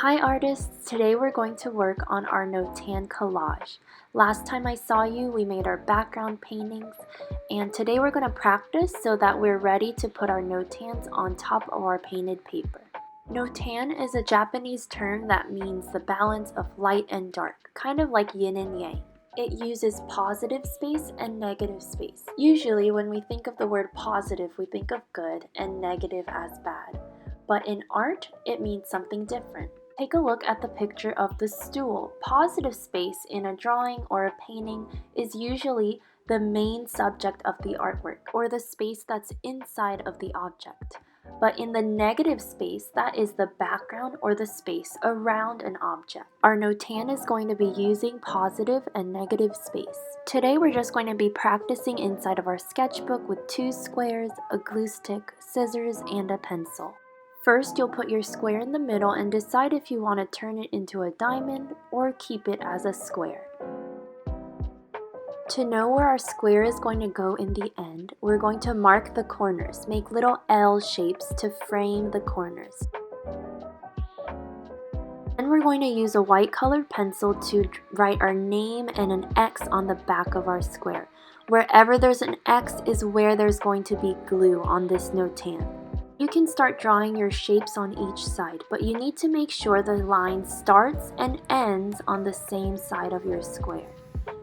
Hi artists, today we're going to work on our Notan collage. Last time I saw you, we made our background paintings, and today we're going to practice so that we're ready to put our Notans on top of our painted paper. Notan is a Japanese term that means the balance of light and dark, kind of like yin and yang. It uses positive space and negative space. Usually when we think of the word positive, we think of good and negative as bad. But in art, it means something different. Take a look at the picture of the stool. Positive space in a drawing or a painting is usually the main subject of the artwork, or the space that's inside of the object. But in the negative space, that is the background or the space around an object. Our Notan is going to be using positive and negative space. Today we're just going to be practicing inside of our sketchbook with 2 squares, a glue stick, scissors, and a pencil. First, you'll put your square in the middle and decide if you want to turn it into a diamond or keep it as a square. To know where our square is going to go in the end, we're going to mark the corners, make little L shapes to frame the corners. Then we're going to use a white colored pencil to write our name and an X on the back of our square. Wherever there's an X is where there's going to be glue on this Notan. You can start drawing your shapes on each side, but you need to make sure the line starts and ends on the same side of your square.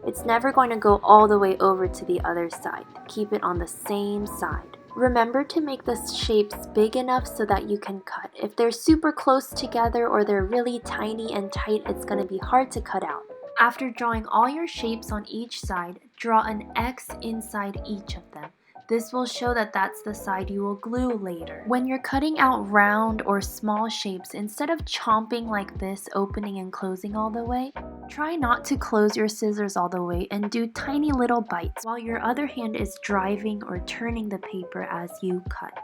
It's never going to go all the way over to the other side. Keep it on the same side. Remember to make the shapes big enough so that you can cut. If they're super close together or they're really tiny and tight, it's going to be hard to cut out. After drawing all your shapes on each side, draw an X inside each of them. This will show that that's the side you will glue later. When you're cutting out round or small shapes, instead of chomping like this, opening and closing all the way, try not to close your scissors all the way and do tiny little bites while your other hand is driving or turning the paper as you cut.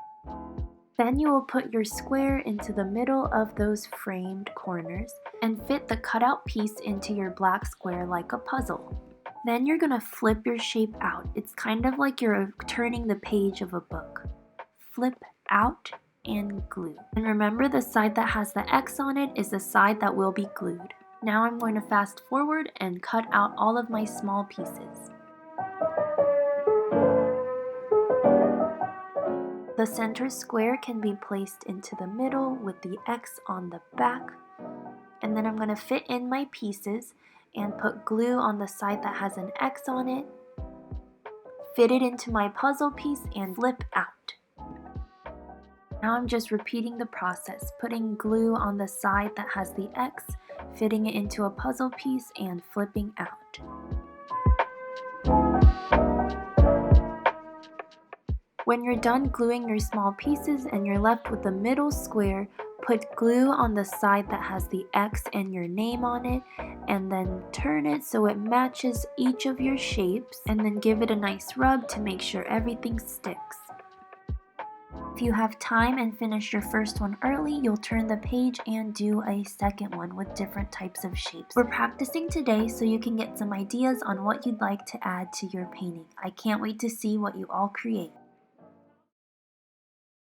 Then you will put your square into the middle of those framed corners and fit the cutout piece into your black square like a puzzle. Then you're going to flip your shape out. It's kind of like you're turning the page of a book. Flip out and glue. And remember, the side that has the X on it is the side that will be glued. Now I'm going to fast forward and cut out all of my small pieces. The center square can be placed into the middle with the X on the back. And then I'm going to fit in my pieces and put glue on the side that has an X on it, fit it into my puzzle piece, and flip out. Now I'm just repeating the process, putting glue on the side that has the X, fitting it into a puzzle piece, and flipping out. When you're done gluing your small pieces and you're left with the middle square, put glue on the side that has the X and your name on it, and then turn it so it matches each of your shapes, and then give it a nice rub to make sure everything sticks. If you have time and finish your first one early, you'll turn the page and do a second one with different types of shapes. We're practicing today so you can get some ideas on what you'd like to add to your painting. I can't wait to see what you all create.